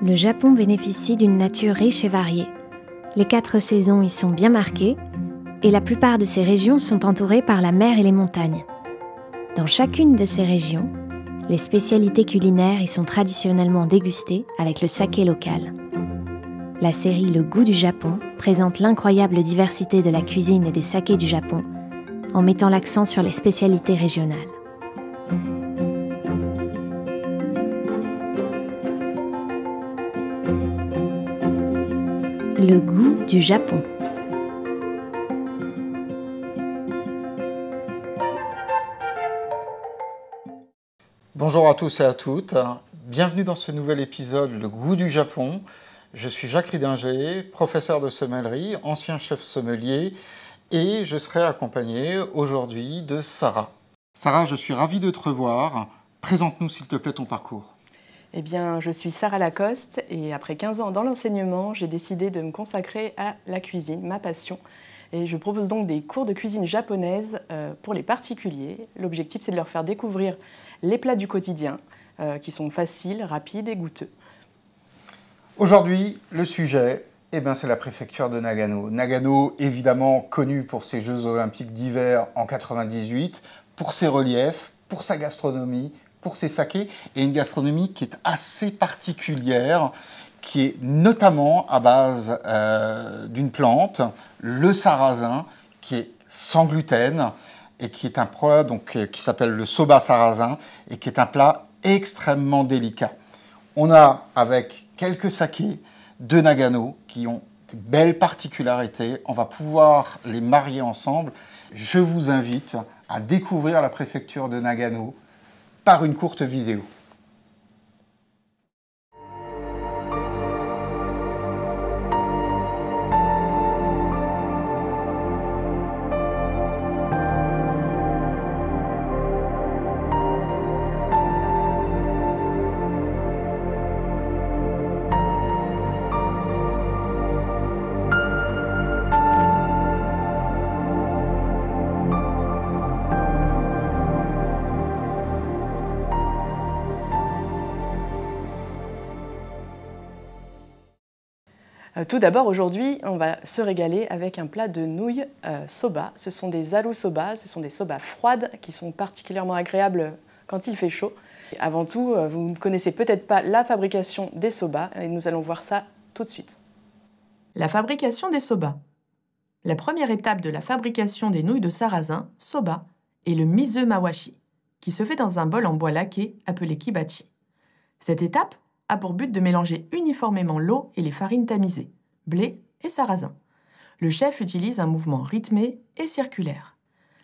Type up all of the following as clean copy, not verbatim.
Le Japon bénéficie d'une nature riche et variée. Les 4 saisons y sont bien marquées et la plupart de ces régions sont entourées par la mer et les montagnes. Dans chacune de ces régions, les spécialités culinaires y sont traditionnellement dégustées avec le saké local. La série Le goût du Japon présente l'incroyable diversité de la cuisine et des sakés du Japon en mettant l'accent sur les spécialités régionales. Le goût du Japon. Bonjour à tous et à toutes, bienvenue dans ce nouvel épisode Le goût du Japon. Je suis Jacques Ridinger, professeur de sommellerie, ancien chef sommelier et je serai accompagné aujourd'hui de Sarah. Sarah, je suis ravi de te revoir. Présente-nous s'il te plaît ton parcours. Eh bien, je suis Sarah Lacoste et après 15 ans dans l'enseignement, j'ai décidé de me consacrer à la cuisine, ma passion. Et je propose donc des cours de cuisine japonaise pour les particuliers. L'objectif, c'est de leur faire découvrir les plats du quotidien qui sont faciles, rapides et goûteux. Aujourd'hui, le sujet, c'est la préfecture de Nagano. Nagano, évidemment, connu pour ses Jeux olympiques d'hiver en 98, pour ses reliefs, pour sa gastronomie, pour ses sakés, et une gastronomie qui est assez particulière, qui est notamment à base d'une plante, le sarrasin, qui est sans gluten, et qui est un plat qui s'appelle le soba sarrasin, et qui est un plat extrêmement délicat. On a, avec quelques sakés de Nagano, qui ont de belles particularités, on va pouvoir les marier ensemble. Je vous invite à découvrir la préfecture de Nagano par une courte vidéo. Tout d'abord, aujourd'hui, on va se régaler avec un plat de nouilles soba. Ce sont des aru soba, ce sont des sobas froides qui sont particulièrement agréables quand il fait chaud. Avant tout, vous ne connaissez peut-être pas la fabrication des soba et nous allons voir ça tout de suite. La fabrication des soba. La première étape de la fabrication des nouilles de sarrasin, soba, est le mise mawashi, qui se fait dans un bol en bois laqué appelé kibachi. Cette étape a pour but de mélanger uniformément l'eau et les farines tamisées, blé et sarrasin. Le chef utilise un mouvement rythmé et circulaire.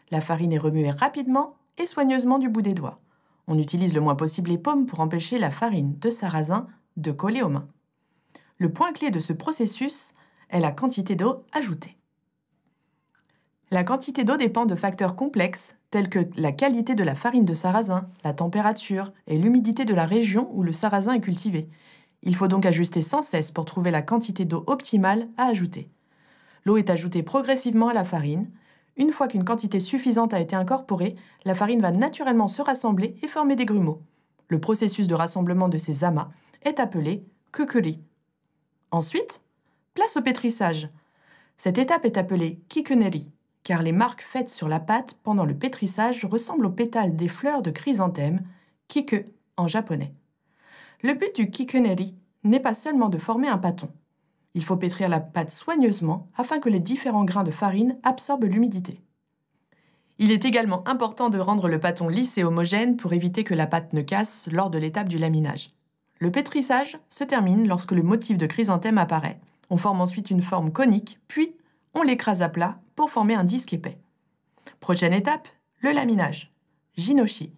La farine est remuée rapidement et soigneusement du bout des doigts. On utilise le moins possible les paumes pour empêcher la farine de sarrasin de coller aux mains. Le point clé de ce processus est la quantité d'eau ajoutée. La quantité d'eau dépend de facteurs complexes tels que la qualité de la farine de sarrasin, la température et l'humidité de la région où le sarrasin est cultivé. Il faut donc ajuster sans cesse pour trouver la quantité d'eau optimale à ajouter. L'eau est ajoutée progressivement à la farine. Une fois qu'une quantité suffisante a été incorporée, la farine va naturellement se rassembler et former des grumeaux. Le processus de rassemblement de ces amas est appelé kukuri. Ensuite, place au pétrissage. Cette étape est appelée kikuneri, car les marques faites sur la pâte pendant le pétrissage ressemblent aux pétales des fleurs de chrysanthème, kiku en japonais. Le but du kikuneri n'est pas seulement de former un pâton. Il faut pétrir la pâte soigneusement afin que les différents grains de farine absorbent l'humidité. Il est également important de rendre le pâton lisse et homogène pour éviter que la pâte ne casse lors de l'étape du laminage. Le pétrissage se termine lorsque le motif de chrysanthème apparaît. On forme ensuite une forme conique, puis on l'écrase à plat pour former un disque épais. Prochaine étape, le laminage. Jinoshi.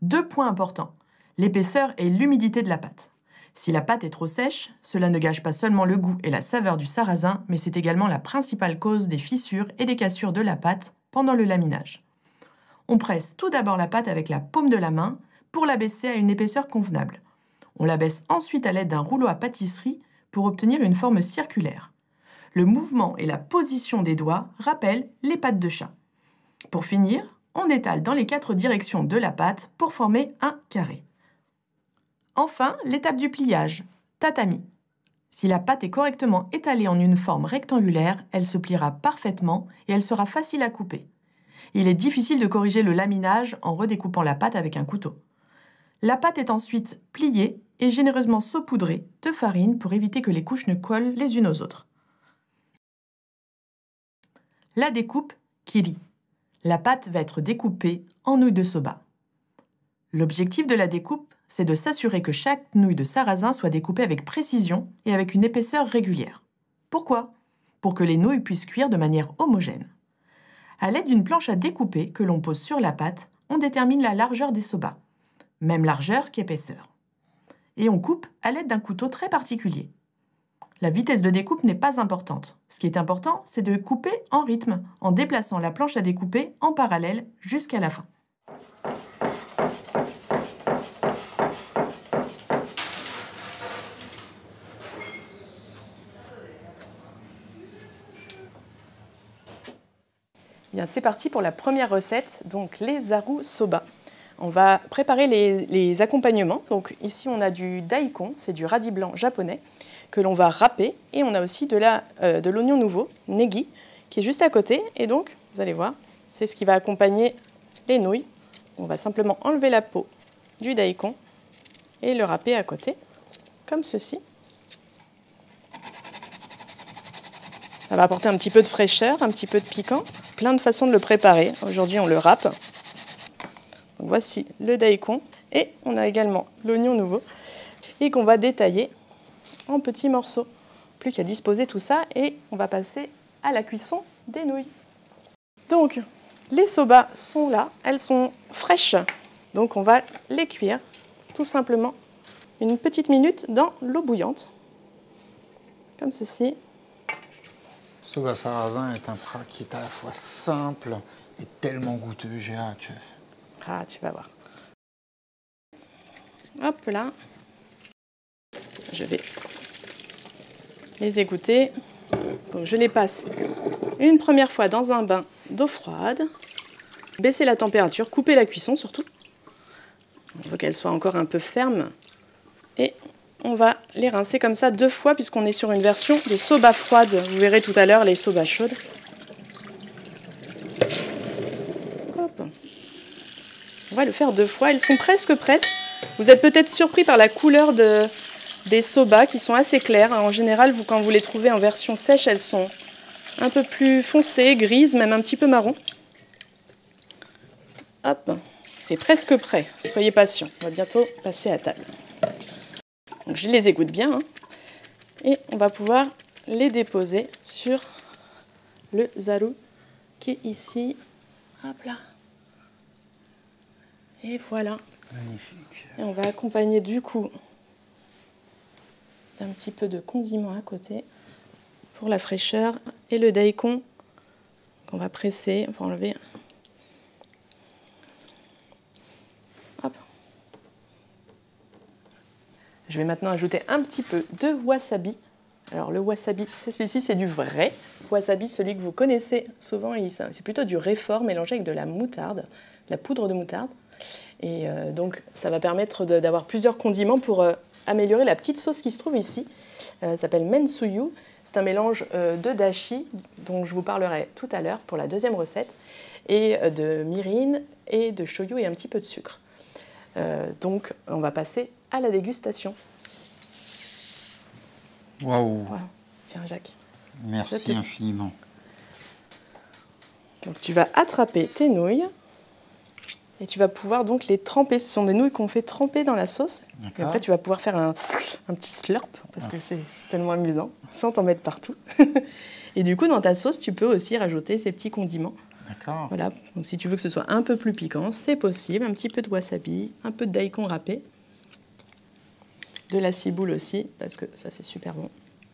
2 points importants, l'épaisseur et l'humidité de la pâte. Si la pâte est trop sèche, cela ne gâche pas seulement le goût et la saveur du sarrasin, mais c'est également la principale cause des fissures et des cassures de la pâte pendant le laminage. On presse tout d'abord la pâte avec la paume de la main pour l'abaisser à une épaisseur convenable. On l'abaisse ensuite à l'aide d'un rouleau à pâtisserie pour obtenir une forme circulaire. Le mouvement et la position des doigts rappellent les pattes de chat. Pour finir, on étale dans les 4 directions de la pâte pour former un carré. Enfin, l'étape du pliage. Tatami. Si la pâte est correctement étalée en une forme rectangulaire, elle se pliera parfaitement et elle sera facile à couper. Il est difficile de corriger le laminage en redécoupant la pâte avec un couteau. La pâte est ensuite pliée et généreusement saupoudrée de farine pour éviter que les couches ne collent les unes aux autres. La découpe kiri. La pâte va être découpée en nouilles de soba. L'objectif de la découpe, c'est de s'assurer que chaque nouille de sarrasin soit découpée avec précision et avec une épaisseur régulière. Pourquoi? Pour que les nouilles puissent cuire de manière homogène. À l'aide d'une planche à découper que l'on pose sur la pâte, on détermine la largeur des soba, même largeur qu'épaisseur. Et on coupe à l'aide d'un couteau très particulier. La vitesse de découpe n'est pas importante. Ce qui est important, c'est de couper en rythme, en déplaçant la planche à découper en parallèle jusqu'à la fin. Bien, c'est parti pour la première recette, donc les zaru soba. On va préparer les accompagnements. Donc ici, on a du daikon, c'est du radis blanc japonais, que l'on va râper. Et on a aussi de l'oignon nouveau, negi, qui est juste à côté. Et donc, vous allez voir, c'est ce qui va accompagner les nouilles. On va simplement enlever la peau du daikon et le râper à côté, comme ceci. Ça va apporter un petit peu de fraîcheur, un petit peu de piquant. Plein de façons de le préparer. Aujourd'hui, on le râpe. Donc voici le daikon. Et on a également l'oignon nouveau. Et qu'on va détailler en petits morceaux. Plus qu'à disposer tout ça. Et on va passer à la cuisson des nouilles. Donc, les soba sont là. Elles sont fraîches. Donc, on va les cuire tout simplement une petite minute dans l'eau bouillante. Comme ceci. Soba sarrasin est un plat qui est à la fois simple et tellement goûteux. J'ai hâte, chef. Ah, tu vas voir. Hop là. Je vais les égoutter. Donc, je les passe une première fois dans un bain d'eau froide. Baisser la température, couper la cuisson surtout. Il faut qu'elle soit encore un peu ferme. Et on va les rincer comme ça 2 fois puisqu'on est sur une version de soba froide. Vous verrez tout à l'heure les soba chaudes. Hop. On va le faire 2 fois. Elles sont presque prêtes. Vous êtes peut-être surpris par la couleur des soba qui sont assez claires. En général, quand vous les trouvez en version sèche, elles sont un peu plus foncées, grises, même un petit peu marron. Hop, c'est presque prêt. Soyez patients. On va bientôt passer à table. Donc je les égoutte bien. Hein. Et on va pouvoir les déposer sur le zaru qui est ici. Hop là. Et voilà. Magnifique. Et on va accompagner du coup d'un petit peu de condiment à côté pour la fraîcheur. Et le daikon qu'on va presser pour enlever. Hop. Je vais maintenant ajouter un petit peu de wasabi. Alors le wasabi, celui-ci c'est du vrai wasabi, celui que vous connaissez souvent. C'est plutôt du réfort mélangé avec de la moutarde, de la poudre de moutarde. Et donc ça va permettre d'avoir plusieurs condiments pour améliorer la petite sauce qui se trouve ici. Ça s'appelle mensuyu. C'est un mélange de dashi, dont je vous parlerai tout à l'heure pour la deuxième recette, et de mirin et de shoyu et un petit peu de sucre. Donc on va passer à la dégustation. Waouh. Voilà. Tiens Jacques. Merci infiniment. Donc tu vas attraper tes nouilles et tu vas pouvoir donc les tremper. Ce sont des nouilles qu'on fait tremper dans la sauce. Et après tu vas pouvoir faire un petit slurp parce que c'est tellement amusant, sans t'en mettre partout. Et du coup dans ta sauce tu peux aussi rajouter ces petits condiments. D'accord. Voilà. Donc si tu veux que ce soit un peu plus piquant, c'est possible. Un petit peu de wasabi, un peu de daikon râpé. De la ciboule aussi, parce que ça c'est super bon.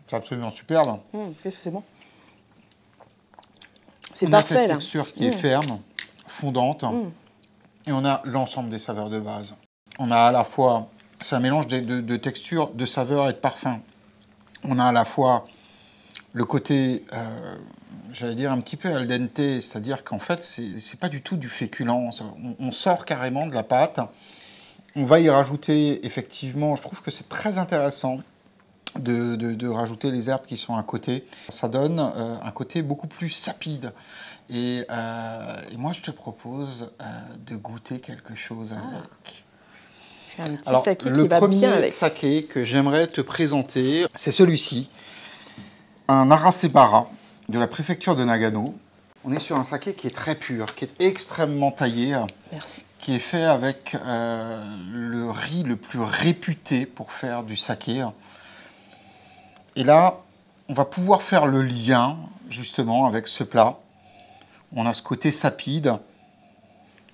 C'est absolument superbe. Qu'est-ce que c'est bon? C'est on parfait a cette là. texture qui est ferme, fondante, et on a l'ensemble des saveurs de base. On a à la fois, c'est un mélange de textures, de saveurs et de parfums. On a à la fois le côté, j'allais dire un petit peu al dente, c'est-à-dire qu'en fait c'est pas du tout du féculent. On sort carrément de la pâte. On va y rajouter, effectivement, je trouve que c'est très intéressant, de rajouter les herbes qui sont à côté. Ça donne un côté beaucoup plus sapide. Et moi, je te propose de goûter quelque chose avec. Un petit Alors, saké le qui va bien premier avec. saké que j'aimerais te présenter, c'est celui-ci. Un Arasebara de la préfecture de Nagano. On est sur un saké qui est très pur, qui est extrêmement taillé. Merci. Qui est fait avec le riz le plus réputé pour faire du saké. Et là, on va pouvoir faire le lien, justement, avec ce plat. On a ce côté sapide,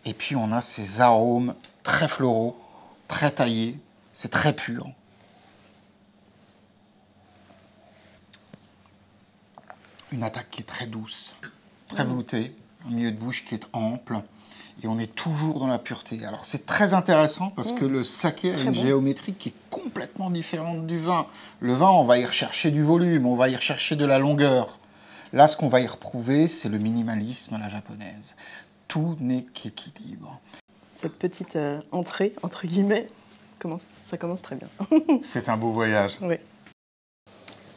et puis on a ces arômes très floraux, très taillés, c'est très pur. Une attaque qui est très douce, très veloutée, un milieu de bouche qui est ample, et on est toujours dans la pureté. Alors c'est très intéressant parce que le saké a une géométrie qui est complètement différente du vin. Le vin, on va y rechercher du volume, on va y rechercher de la longueur. Là, ce qu'on va y retrouver, c'est le minimalisme à la japonaise. Tout n'est qu'équilibre. Cette petite entrée, entre guillemets, ça commence très bien. C'est un beau voyage. Oui.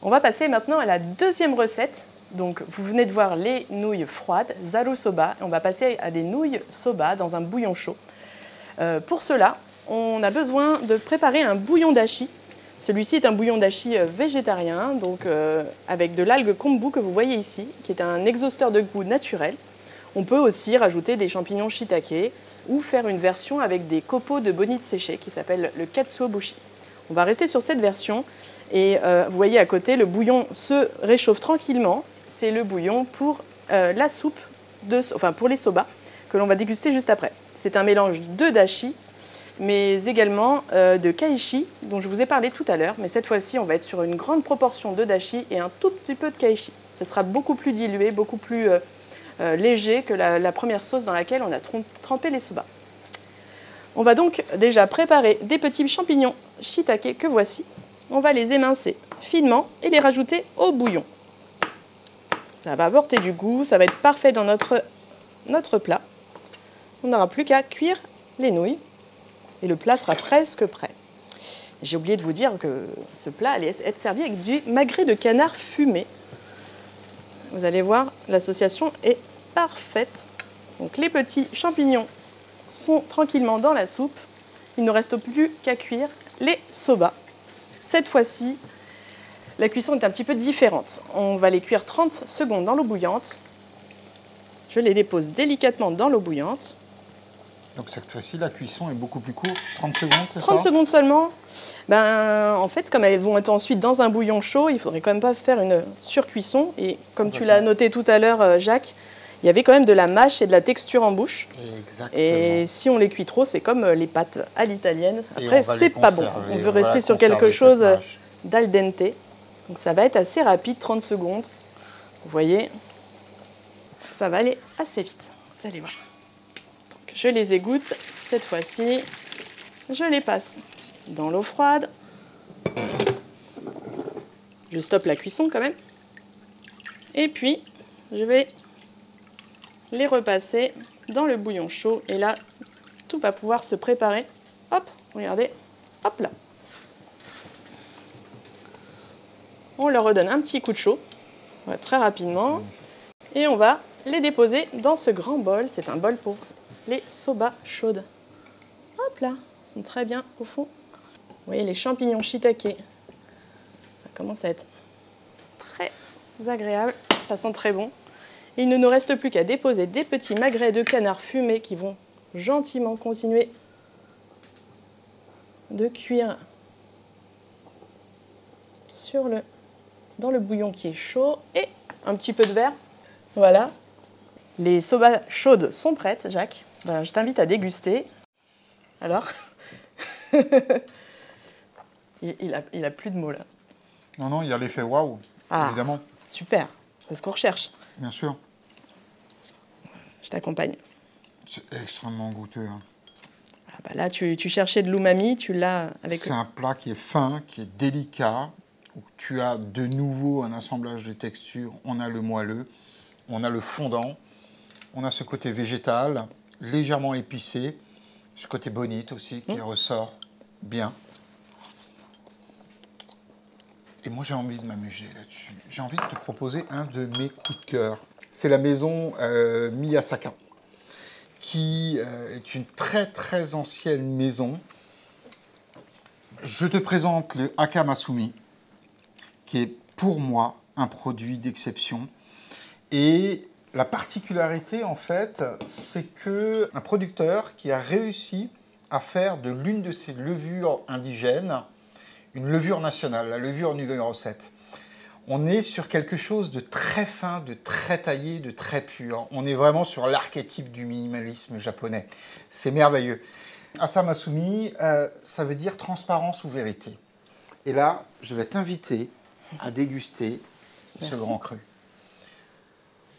On va passer maintenant à la deuxième recette. Donc, vous venez de voir les nouilles froides, zaru soba. On va passer à des nouilles soba dans un bouillon chaud. Pour cela, on a besoin de préparer un bouillon dashi. Celui-ci est un bouillon dashi végétarien, donc avec de l'algue kombu que vous voyez ici, qui est un exhausteur de goût naturel. On peut aussi rajouter des champignons shiitake ou faire une version avec des copeaux de bonite séchés qui s'appelle le katsuobushi. On va rester sur cette version et vous voyez à côté, le bouillon se réchauffe tranquillement. C'est le bouillon pour la soupe, pour les soba que l'on va déguster juste après. C'est un mélange de dashi, mais également de kaishi, dont je vous ai parlé tout à l'heure. Mais cette fois-ci, on va être sur une grande proportion de dashi et un tout petit peu de kaishi. Ce sera beaucoup plus dilué, beaucoup plus léger que la première sauce dans laquelle on a trempé les soba. On va donc déjà préparer des petits champignons shiitake que voici. On va les émincer finement et les rajouter au bouillon. Ça va apporter du goût, ça va être parfait dans notre plat. On n'aura plus qu'à cuire les nouilles et le plat sera presque prêt. J'ai oublié de vous dire que ce plat allait être servi avec du magret de canard fumé. Vous allez voir, l'association est parfaite. Donc les petits champignons sont tranquillement dans la soupe. Il ne reste plus qu'à cuire les soba. Cette fois-ci, la cuisson est un petit peu différente. On va les cuire 30 secondes dans l'eau bouillante. Je les dépose délicatement dans l'eau bouillante. Donc cette fois-ci, la cuisson est beaucoup plus courte, 30 secondes, c'est ça? 30 secondes seulement. En fait, comme elles vont être ensuite dans un bouillon chaud, il ne faudrait quand même pas faire une surcuisson. Et comme tu l'as noté tout à l'heure, Jacques, il y avait quand même de la mâche et de la texture en bouche. Exactement. Et si on les cuit trop, c'est comme les pâtes à l'italienne. Après, c'est pas bon. On veut rester sur conserver quelque chose cette mâche. d'al dente. Donc ça va être assez rapide, 30 secondes. Vous voyez, ça va aller assez vite. Vous allez voir. Donc, je les égoutte. Cette fois-ci, je les passe dans l'eau froide. Je stoppe la cuisson quand même. Et puis, je vais les repasser dans le bouillon chaud. Et là, tout va pouvoir se préparer. Hop, regardez, hop là. On leur redonne un petit coup de chaud, très rapidement. Et on va les déposer dans ce grand bol. C'est un bol pour les soba chaudes. Hop là, ils sont très bien au fond. Vous voyez les champignons shiitake. Ça commence à être très agréable. Ça sent très bon. Il ne nous reste plus qu'à déposer des petits magrets de canard fumé qui vont gentiment continuer de cuire dans le bouillon qui est chaud et un petit peu de verre. Voilà. Les soba chaudes sont prêtes, Jacques. Je t'invite à déguster. Alors il a plus de mots là. Non, il y a l'effet waouh, évidemment. Super, c'est ce qu'on recherche. Bien sûr. Je t'accompagne. C'est extrêmement goûteux. Hein. Là, tu cherchais de l'umami, tu l'as avec... C'est un plat qui est fin, qui est délicat, où tu as de nouveau un assemblage de textures. On a le moelleux, on a le fondant, on a ce côté végétal, légèrement épicé, ce côté bonite aussi qui ressort bien. Et moi, j'ai envie de m'amuser là-dessus. J'ai envie de te proposer un de mes coups de cœur. C'est la maison Miyasaka, qui est une très, très ancienne maison. Je te présente le Aka Masumi, qui est pour moi un produit d'exception. Et la particularité, en fait, c'est qu'un producteur qui a réussi à faire de l'une de ses levures indigènes une levure nationale, la levure numéro 7. On est sur quelque chose de très fin, de très taillé, de très pur. On est vraiment sur l'archétype du minimalisme japonais. C'est merveilleux. Asa Masumi, ça veut dire transparence ou vérité. Et là, je vais t'inviter à déguster ce grand cru.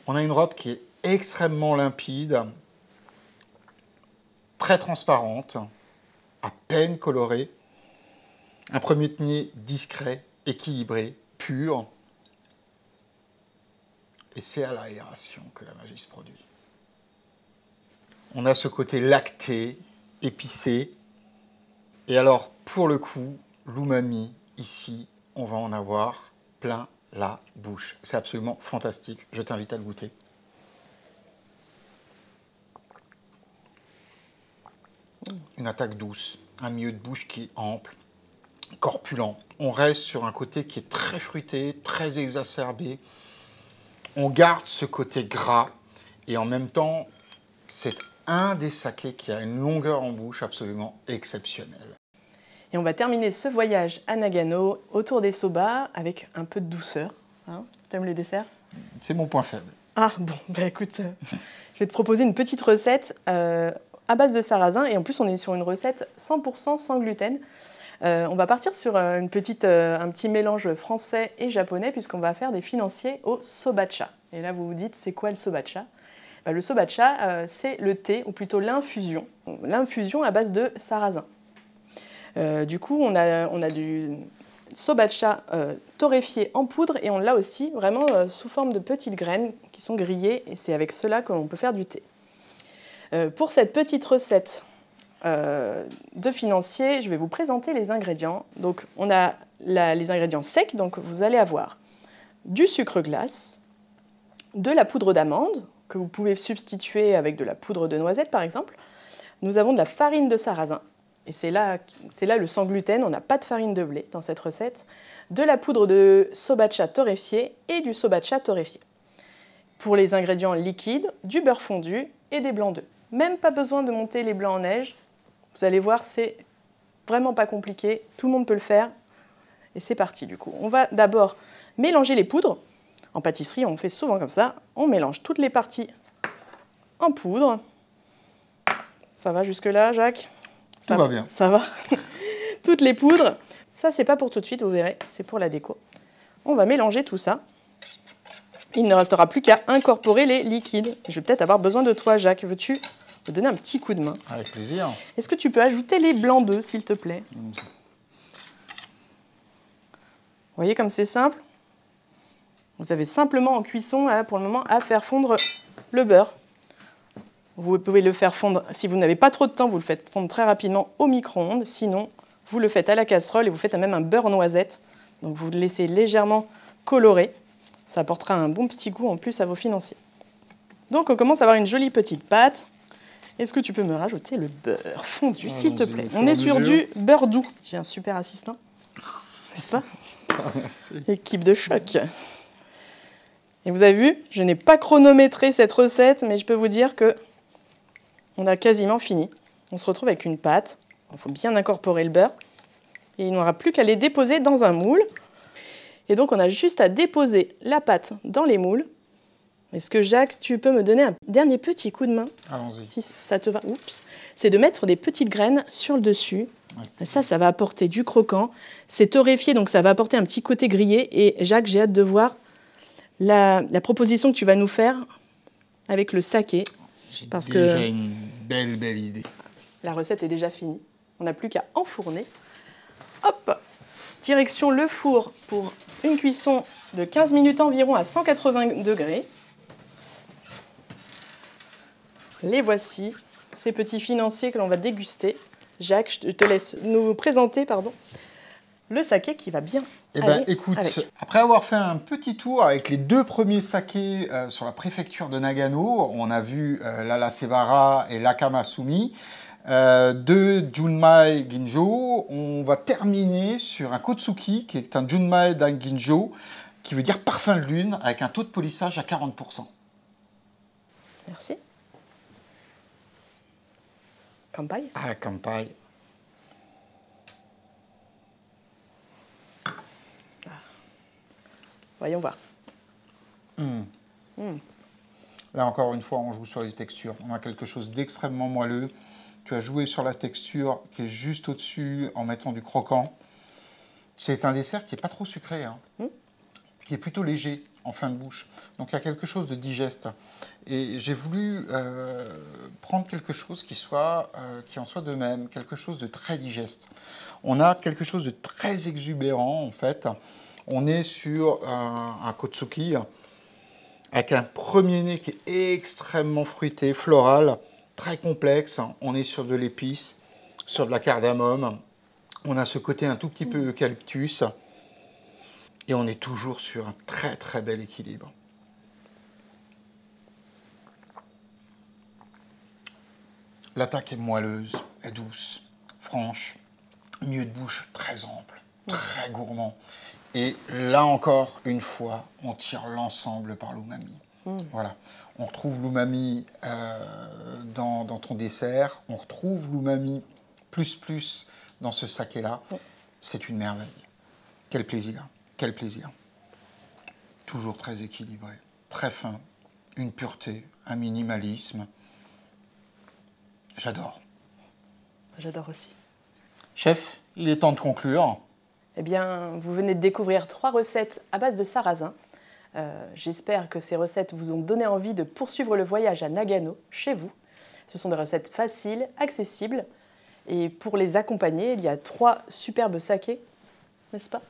On a une robe qui est extrêmement limpide, très transparente, à peine colorée. Un premier nez discret, équilibré, pur. Et c'est à l'aération que la magie se produit. On a ce côté lacté, épicé. Et alors, pour le coup, l'umami, ici, on va en avoir plein la bouche. C'est absolument fantastique. Je t'invite à le goûter. Une attaque douce, un milieu de bouche qui est ample, corpulent. On reste sur un côté qui est très fruité, très exacerbé. On garde ce côté gras et en même temps, c'est un des sakés qui a une longueur en bouche absolument exceptionnelle. Et on va terminer ce voyage à Nagano autour des soba avec un peu de douceur. Hein, t'aimes les desserts? C'est mon point faible. Ah bon, bah écoute, je vais te proposer une petite recette à base de sarrasin et en plus on est sur une recette 100% sans gluten. On va partir sur un petit mélange français et japonais puisqu'on va faire des financiers au sobacha. Et là, vous vous dites, c'est quoi le sobacha? Le sobacha, c'est le thé, ou plutôt l'infusion. L'infusion à base de sarrasin. Du coup, on a du sobacha torréfié en poudre et on l'a aussi vraiment sous forme de petites graines qui sont grillées et c'est avec cela qu'on peut faire du thé. Pour cette petite recette de financier, je vais vous présenter les ingrédients. Donc, on a les ingrédients secs, donc vous allez avoir du sucre glace, de la poudre d'amande, que vous pouvez substituer avec de la poudre de noisette par exemple. Nous avons de la farine de sarrasin, et c'est là le sans gluten, on n'a pas de farine de blé dans cette recette, de la poudre de sobacha torréfié et du sobacha torréfié. Pour les ingrédients liquides, du beurre fondu et des blancs d'œufs. Même pas besoin de monter les blancs en neige. Vous allez voir, c'est vraiment pas compliqué, tout le monde peut le faire. Et c'est parti du coup. On va d'abord mélanger les poudres. En pâtisserie, on fait souvent comme ça. On mélange toutes les parties en poudre. Ça va jusque-là, Jacques? Tout va bien. Ça va. Toutes les poudres. Ça, c'est pas pour tout de suite, vous verrez, c'est pour la déco. On va mélanger tout ça. Il ne restera plus qu'à incorporer les liquides. Je vais peut-être avoir besoin de toi, Jacques. Veux-tu me donner un petit coup de main? Avec plaisir. Est-ce que tu peux ajouter les blancs d'œufs, s'il te plaît? Vous voyez comme c'est simple? Vous avez simplement en cuisson, là, pour le moment, à faire fondre le beurre. Vous pouvez le faire fondre, si vous n'avez pas trop de temps, vous le faites fondre très rapidement au micro-ondes. Sinon, vous le faites à la casserole et vous faites même un beurre noisette. Donc vous le laissez légèrement colorer. Ça apportera un bon petit goût en plus à vos financiers. Donc on commence à avoir une jolie petite pâte. Est-ce que tu peux me rajouter le beurre fondu, s'il te plaît? On est sur du beurre doux. J'ai un super assistant, n'est-ce pas? Merci. Équipe de choc. Et vous avez vu, je n'ai pas chronométré cette recette, mais je peux vous dire que on a quasiment fini. On se retrouve avec une pâte. Il faut bien incorporer le beurre. Et il n'y aura plus qu'à les déposer dans un moule. Et donc, on a juste à déposer la pâte dans les moules. Est-ce que, Jacques, tu peux me donner un dernier petit coup de main? Allons-y. Si ça te va. Oups. C'est de mettre des petites graines sur le dessus. Ouais. Ça va apporter du croquant. C'est torréfié, donc ça va apporter un petit côté grillé. Et Jacques, j'ai hâte de voir la proposition que tu vas nous faire avec le saké. J'ai déjà une belle idée. La recette est déjà finie. On n'a plus qu'à enfourner. Hop! Direction le four pour une cuisson de 15 minutes environ à 180 degrés. Les voici, ces petits financiers que l'on va déguster. Jacques, je te laisse nous présenter, le saké qui va bien. Eh bien, aller écoute, avec. après avoir fait un petit tour avec les 2 premiers sakés sur la préfecture de Nagano, on a vu l'Alasebara et l'Akamasumi, de Junmai Ginjo, on va terminer sur un Kotsuki, qui est un Junmai Dan Ginjo, qui veut dire parfum de lune, avec un taux de polissage à 40%. Merci. Kampai. Ah, Kampai. Voyons voir. Là, encore une fois, on joue sur les textures. On a quelque chose d'extrêmement moelleux. Tu as joué sur la texture qui est juste au-dessus en mettant du croquant. C'est un dessert qui n'est pas trop sucré, hein, qui est plutôt léger en fin de bouche. Donc, il y a quelque chose de digeste. Et j'ai voulu prendre quelque chose qui en soit de même, quelque chose de très digeste. On a quelque chose de très exubérant, en fait. On est sur un Kotsuki avec un premier nez qui est extrêmement fruité, floral, très complexe. On est sur de l'épice, sur de la cardamome. On a ce côté un tout petit peu eucalyptus. Et on est toujours sur un très très bel équilibre. L'attaque est moelleuse, est douce, franche, milieu de bouche très ample, très gourmand. Et là encore, une fois, on tire l'ensemble par l'umami. Voilà. On retrouve l'umami dans ton dessert, on retrouve l'umami plus dans ce saké-là. C'est une merveille. Quel plaisir, quel plaisir. Toujours très équilibré, très fin, une pureté, un minimalisme. J'adore. J'adore aussi. Chef, il est temps de conclure. Eh bien, vous venez de découvrir 3 recettes à base de sarrasin. J'espère que ces recettes vous ont donné envie de poursuivre le voyage à Nagano, chez vous. Ce sont des recettes faciles, accessibles. Et pour les accompagner, il y a 3 superbes sakés, n'est-ce pas?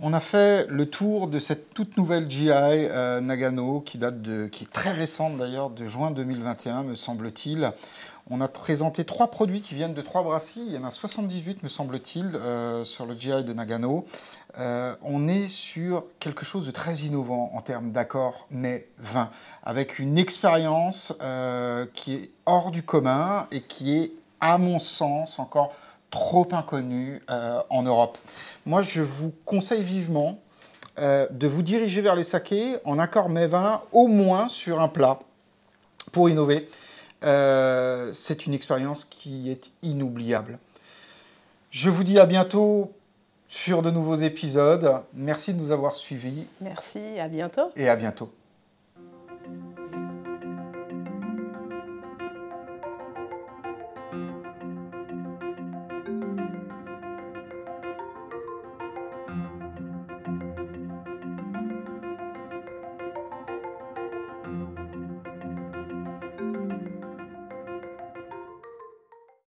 On a fait le tour de cette toute nouvelle GI Nagano, qui est très récente d'ailleurs, de juin 2021, me semble-t-il. On a présenté 3 produits qui viennent de 3 brasseries. Il y en a 78, me semble-t-il, sur le GI de Nagano. On est sur quelque chose de très innovant en termes d'accords mets-vins, avec une expérience qui est hors du commun et qui est, à mon sens, encore trop inconnue en Europe. Moi, je vous conseille vivement de vous diriger vers les sakés en accord mets-vins, au moins sur un plat, pour innover. C'est une expérience qui est inoubliable. Je vous dis à bientôt sur de nouveaux épisodes. Merci de nous avoir suivis. Merci, à bientôt. Et à bientôt.